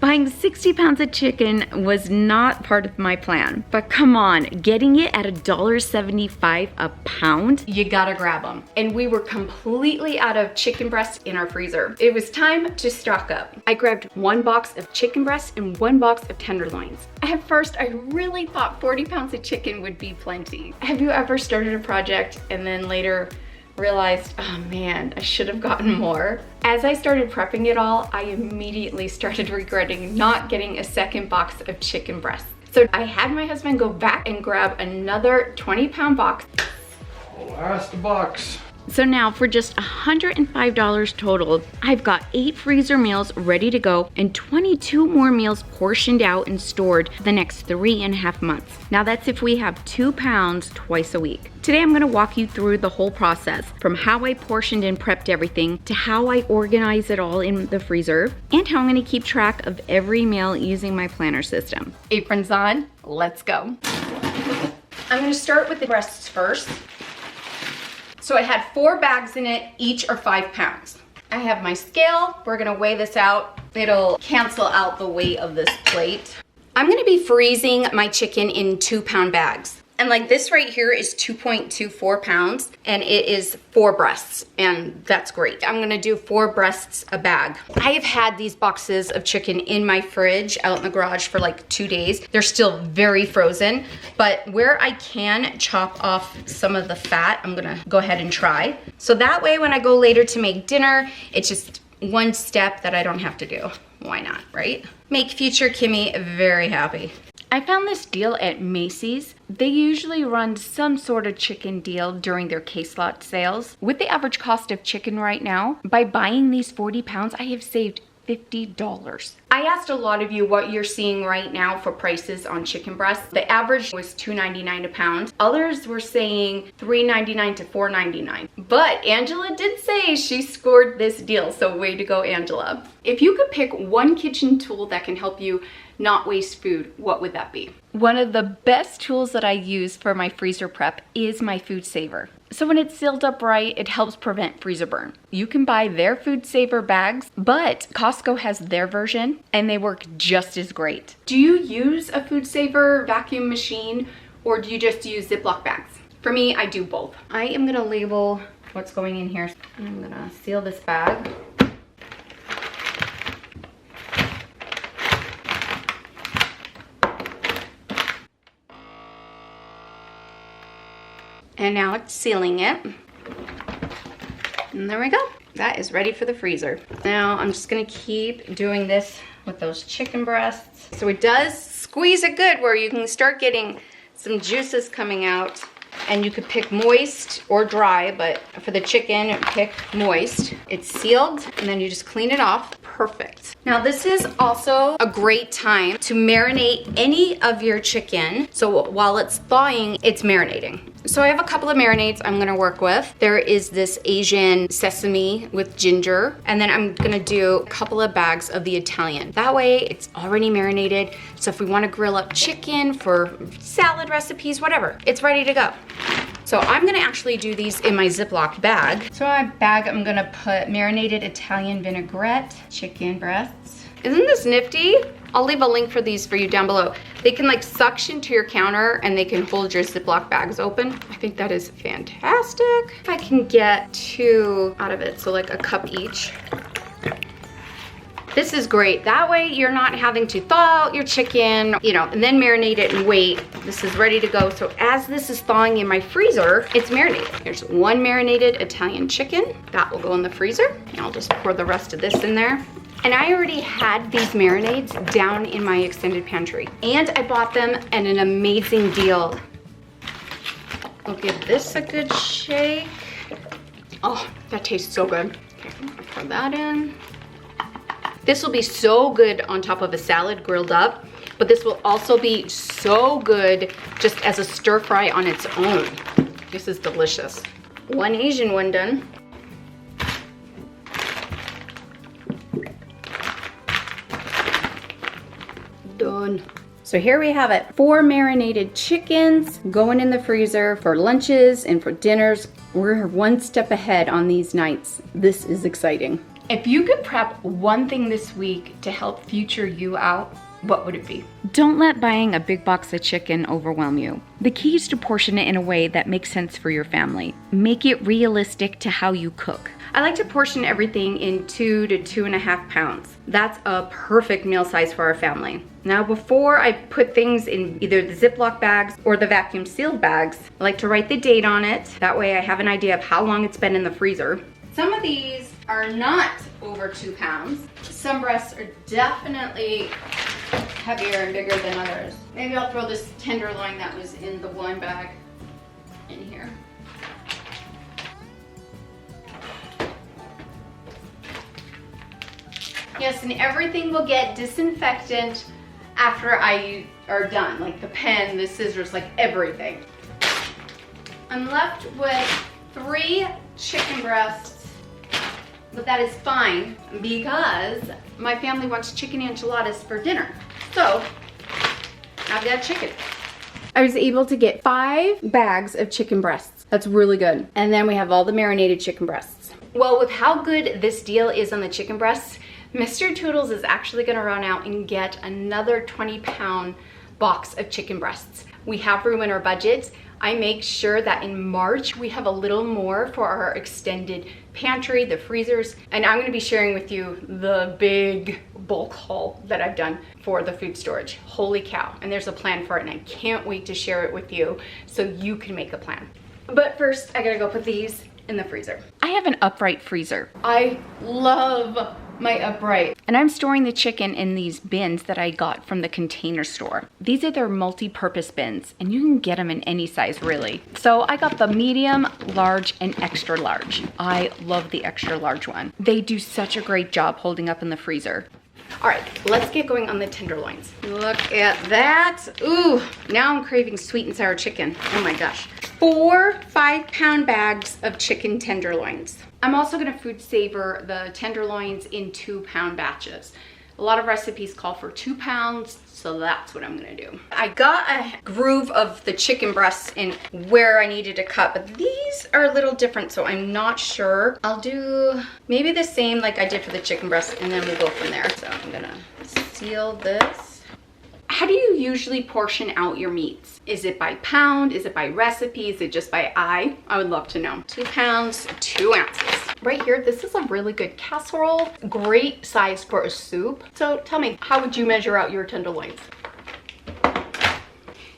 Buying 60 pounds of chicken was not part of my plan, but come on, getting it at $1.75 a pound, you gotta grab them. And we were completely out of chicken breasts in our freezer. It was time to stock up. I grabbed 1 box of chicken breasts and 1 box of tenderloins. At first, I really thought 40 pounds of chicken would be plenty. Have you ever started a project and then later realized, oh man, I should have gotten more? As I started prepping it all, I immediately started regretting not getting a second box of chicken breasts. So I had my husband go back and grab another 20-pound box. Last box. So now for just $105 total, I've got 8 freezer meals ready to go and 22 more meals portioned out and stored for the next 3.5 months. Now that's if we have 2 pounds twice a week. Today I'm gonna walk you through the whole process, from how I portioned and prepped everything to how I organize it all in the freezer and how I'm gonna keep track of every meal using my planner system. Aprons on, let's go. I'm gonna start with the breasts first. So it had 4 bags in it, each are 5 pounds. I have my scale. We're gonna weigh this out. It'll cancel out the weight of this plate. I'm gonna be freezing my chicken in 2-pound bags. And like this right here is 2.24 pounds and it is 4 breasts, and that's great. I'm gonna do 4 breasts a bag. I have had these boxes of chicken in my fridge out in the garage for like 2 days. They're still very frozen, but where I can chop off some of the fat, I'm gonna go ahead and try. So that way when I go later to make dinner, it's just one step that I don't have to do. Why not, right? Make future Kimmy very happy. I found this deal at Macy's. They usually run some sort of chicken deal during their case lot sales. With the average cost of chicken right now, by buying these 40 pounds, I have saved $50. I asked a lot of you what you're seeing right now for prices on chicken breasts. The average was $2.99 a pound. Others were saying $3.99 to $4.99. But Angela did say she scored this deal, so way to go, Angela. If you could pick one kitchen tool that can help you not waste food, what would that be? One of the best tools that I use for my freezer prep is my food saver. So when it's sealed up right, it helps prevent freezer burn. You can buy their food saver bags, but Costco has their version and they work just as great. Do you use a food saver vacuum machine or do you just use Ziploc bags? For me, I do both. I am gonna label what's going in here. I'm gonna seal this bag. And now it's sealing it. And there we go. That is ready for the freezer. Now I'm just gonna keep doing this with those chicken breasts. So it does squeeze it good where you can start getting some juices coming out, and you could pick moist or dry, but for the chicken, pick moist. It's sealed and then you just clean it off. Perfect. Now this is also a great time to marinate any of your chicken. So while it's thawing, it's marinating. So I have a couple of marinades I'm gonna work with. There is this Asian sesame with ginger, and then I'm gonna do a couple of bags of the Italian. That way it's already marinated. So if we wanna grill up chicken for salad recipes, whatever, it's ready to go. So I'm gonna actually do these in my Ziploc bag. So in my bag, I'm gonna put marinated Italian vinaigrette, chicken breasts. Isn't this nifty? I'll leave a link for these for you down below. They can like suction to your counter and they can hold your Ziploc bags open. I think that is fantastic. If I can get 2 out of it, so like a cup each. This is great. That way you're not having to thaw out your chicken, you know, and then marinate it and wait. This is ready to go. So as this is thawing in my freezer, it's marinated. Here's 1 marinated Italian chicken. That will go in the freezer. And I'll just pour the rest of this in there. And I already had these marinades down in my extended pantry. And I bought them at an amazing deal. We'll give this a good shake. Oh, that tastes so good. Okay, I'm gonna pour that in. This will be so good on top of a salad grilled up, but this will also be so good just as a stir fry on its own. This is delicious. 1 Asian one done. Done. So here we have it. 4 marinated chickens going in the freezer for lunches and for dinners. We're 1 step ahead on these nights. This is exciting. If you could prep one thing this week to help future you out, what would it be? Don't let buying a big box of chicken overwhelm you. The key is to portion it in a way that makes sense for your family. Make it realistic to how you cook. I like to portion everything in 2 to 2.5 pounds. That's a perfect meal size for our family. Now, before I put things in either the Ziploc bags or the vacuum sealed bags, I like to write the date on it. That way I have an idea of how long it's been in the freezer. Some of these are not over 2 pounds. Some breasts are definitely heavier and bigger than others. Maybe I'll throw this tenderloin that was in the one bag in here. Yes, and everything will get disinfectant after I are done, like the pen, the scissors, like everything. I'm left with 3 chicken breasts. But that is fine because my family wants chicken enchiladas for dinner. So I've got chicken. I was able to get 5 bags of chicken breasts. That's really good. And then we have all the marinated chicken breasts. Well, with how good this deal is on the chicken breasts, Mr. Toodles is actually gonna run out and get another 20-pound box of chicken breasts. We have room in our budget. I make sure that in March we have a little more for our extended pantry, the freezers, and I'm gonna be sharing with you the big bulk haul that I've done for the food storage. Holy cow, and there's a plan for it and I can't wait to share it with you so you can make a plan. But first, I gotta go put these in the freezer. I have an upright freezer. I love my upright. And I'm storing the chicken in these bins that I got from the Container Store. These are their multi-purpose bins and you can get them in any size really. So I got the medium, large, and extra large. I love the extra large one. They do such a great job holding up in the freezer. All right, let's get going on the tenderloins. Look at that. Ooh, now I'm craving sweet and sour chicken. Oh my gosh. 4 5-pound bags of chicken tenderloins. I'm also gonna food savor the tenderloins in 2-pound batches. A lot of recipes call for 2 pounds, so that's what I'm gonna do. I got a groove of the chicken breasts in where I needed to cut, but these are a little different, so I'm not sure. I'll do maybe the same like I did for the chicken breasts, and then we'll go from there. So I'm gonna seal this. How do you usually portion out your meats? Is it by pound? Is it by recipe? Is it just by eye? I would love to know. 2 pounds, 2 ounces. Right here, this is a really good casserole. Great size for a soup. So tell me, how would you measure out your tenderloins?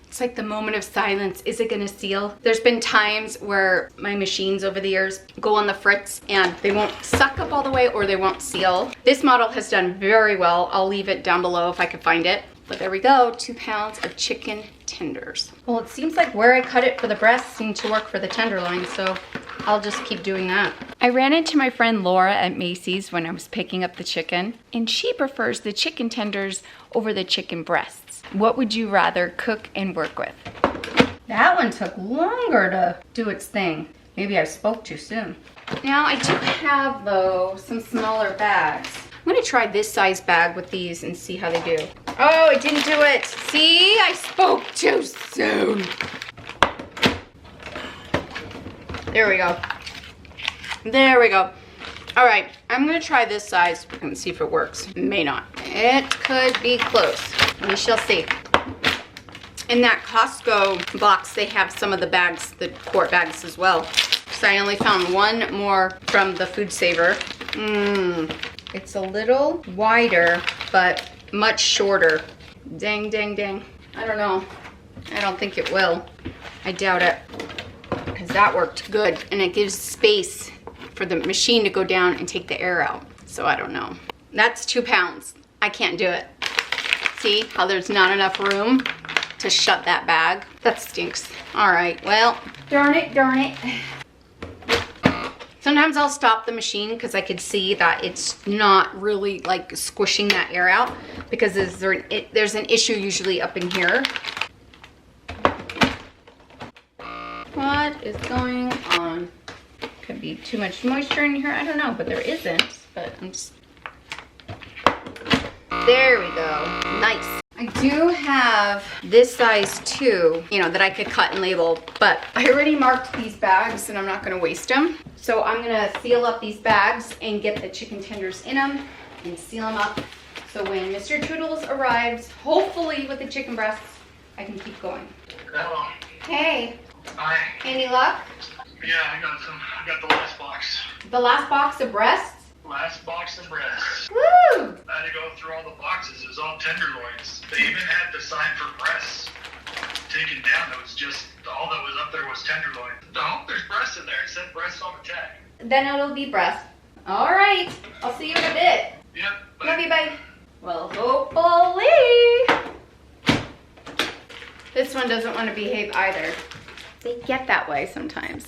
It's like the moment of silence. Is it gonna seal? There's been times where my machines over the years go on the fritz and they won't suck up all the way or they won't seal. This model has done very well. I'll leave it down below if I can find it. But there we go, 2 pounds of chicken tenders. Well, it seems like where I cut it for the breast seemed to work for the tenderloin, so I'll just keep doing that. I ran into my friend Laura at Macy's when I was picking up the chicken, and she prefers the chicken tenders over the chicken breasts. What would you rather cook and work with? That one took longer to do its thing. Maybe I spoke too soon. Now I do have, though, some smaller bags. I'm gonna try this size bag with these and see how they do. Oh, it didn't do it. See, I spoke too soon. There we go. There we go. All right, I'm gonna try this size and see if it works. It may not. It could be close. We shall see. In that Costco box, they have some of the bags, the quart bags as well. So I only found one more from the Food Saver. It's a little wider, but much shorter. Dang, dang, dang. I don't know. I don't think it will. I doubt it. Because that worked good. And it gives space for the machine to go down and take the air out. So I don't know. That's 2 pounds. I can't do it. See how there's not enough room to shut that bag? That stinks. All right, well, darn it, darn it. Sometimes I'll stop the machine because I could see that it's not really like squishing that air out because there's an issue usually up in here. What is going on? Could be too much moisture in here. I don't know, but there isn't. But I'm just... There we go. Nice. I do have this size too, you know, that I could cut and label, but I already marked these bags and I'm not gonna waste them. So I'm gonna seal up these bags and get the chicken tenders in them and seal them up. So when Mr. Toodles arrives, hopefully with the chicken breasts, I can keep going. Hello. Hey, Hi. any luck? Yeah, I got some. I got the last box. The last box of breasts? Last box of breasts. Woo! I had to go through all the boxes. It was all tenderloins. They even had the sign for breasts taken down. It was just, all that was up there was tenderloin. No, there's breasts in there. It said breasts on the tag. Then it'll be breast. All right, I'll see you in a bit. Yep. Love you, bye. Well, hopefully. This one doesn't want to behave either. They get that way sometimes.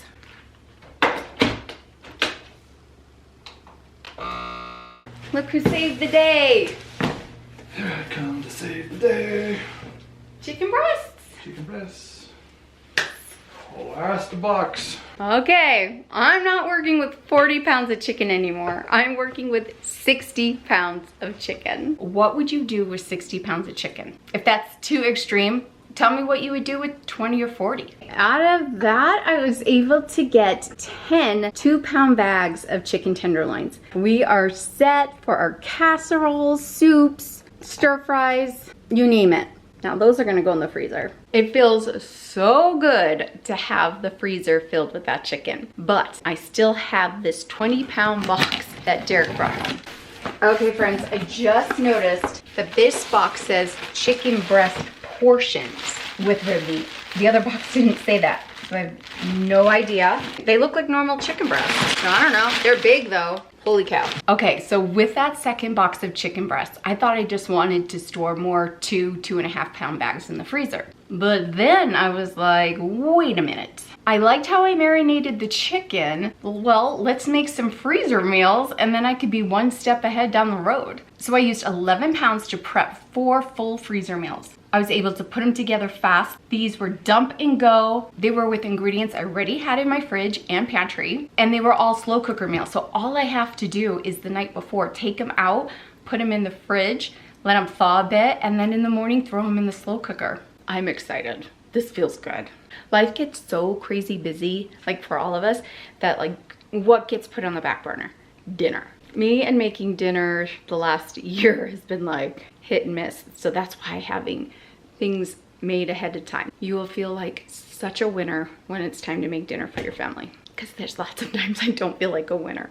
Look who saved the day. Here I come to save the day. Chicken breasts. Chicken breasts. Last box. Okay, I'm not working with 40 pounds of chicken anymore. I'm working with 60 pounds of chicken. What would you do with 60 pounds of chicken? If that's too extreme, tell me what you would do with 20 or 40. Out of that, I was able to get 10 2-pound bags of chicken tenderloins. We are set for our casseroles, soups, stir fries, you name it. Now those are gonna go in the freezer. It feels so good to have the freezer filled with that chicken, but I still have this 20-pound box that Derek brought home. Okay friends, I just noticed that this box says chicken breast portions with rib meat. The other box didn't say that, so I have no idea. They look like normal chicken breasts. I don't know, they're big though. Holy cow. Okay, so with that second box of chicken breasts, I thought I just wanted to store more 2.5 pound bags in the freezer. But then I was like, wait a minute. I liked how I marinated the chicken. Well, let's make some freezer meals and then I could be one step ahead down the road. So I used 11 pounds to prep 4 full freezer meals. I was able to put them together fast. These were dump and go. They were with ingredients I already had in my fridge and pantry, and they were all slow cooker meals. So all I have to do is the night before, take them out, put them in the fridge, let them thaw a bit, and then in the morning, throw them in the slow cooker. I'm excited. This feels good. Life gets so crazy busy, like for all of us, that like what gets put on the back burner? Dinner. Me and making dinner the last year has been like hit and miss. So that's why having things made ahead of time. You will feel like such a winner when it's time to make dinner for your family. Because there's lots of times I don't feel like a winner.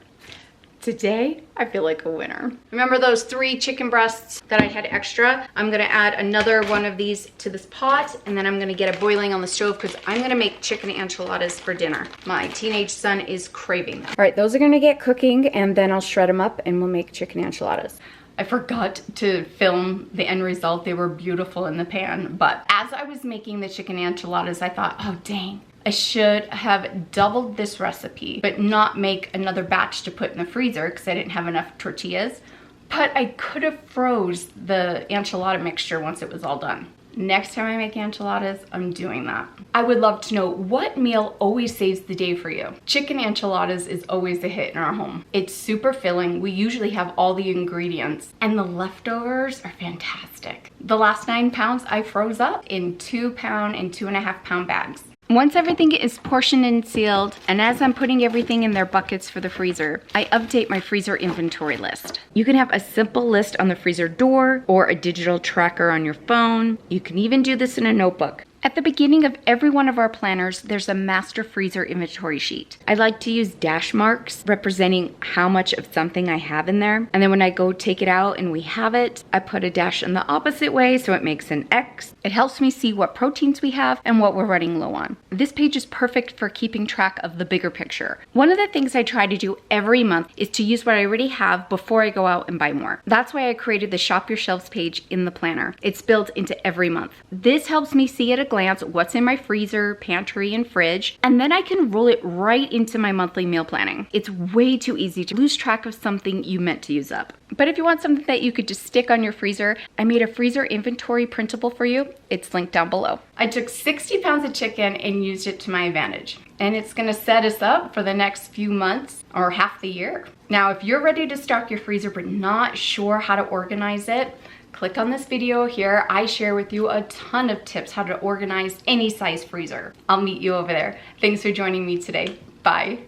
Today, I feel like a winner. Remember those 3 chicken breasts that I had extra? I'm gonna add another one of these to this pot, and then I'm gonna get it boiling on the stove because I'm gonna make chicken enchiladas for dinner. My teenage son is craving them. All right, those are gonna get cooking, and then I'll shred them up and we'll make chicken enchiladas. I forgot to film the end result. They were beautiful in the pan, but as I was making the chicken enchiladas, I thought, oh dang, I should have doubled this recipe, but not make another batch to put in the freezer because I didn't have enough tortillas. But I could have froze the enchilada mixture once it was all done. Next time I make enchiladas, I'm doing that. I would love to know what meal always saves the day for you. Chicken enchiladas is always a hit in our home. It's super filling. We usually have all the ingredients and the leftovers are fantastic. The last 9 pounds I froze up in 2-pound and 2.5 pound bags. Once everything is portioned and sealed, and as I'm putting everything in their buckets for the freezer, I update my freezer inventory list. You can have a simple list on the freezer door or a digital tracker on your phone. You can even do this in a notebook. At the beginning of every one of our planners, there's a master freezer inventory sheet. I like to use dash marks representing how much of something I have in there. And then when I go take it out and we have it, I put a dash in the opposite way so it makes an X. It helps me see what proteins we have and what we're running low on. This page is perfect for keeping track of the bigger picture. One of the things I try to do every month is to use what I already have before I go out and buy more. That's why I created the Shop Your Shelves page in the planner. It's built into every month. This helps me see at a glance what's in my freezer, pantry, and fridge, and then I can roll it right into my monthly meal planning. It's way too easy to lose track of something you meant to use up. But if you want something that you could just stick on your freezer, I made a freezer inventory printable for you. It's linked down below. I took 60 pounds of chicken and used it to my advantage. And it's gonna set us up for the next few months or half the year. Now, if you're ready to stock your freezer but not sure how to organize it, click on this video here. I share with you a ton of tips how to organize any size freezer. I'll meet you over there. Thanks for joining me today. Bye.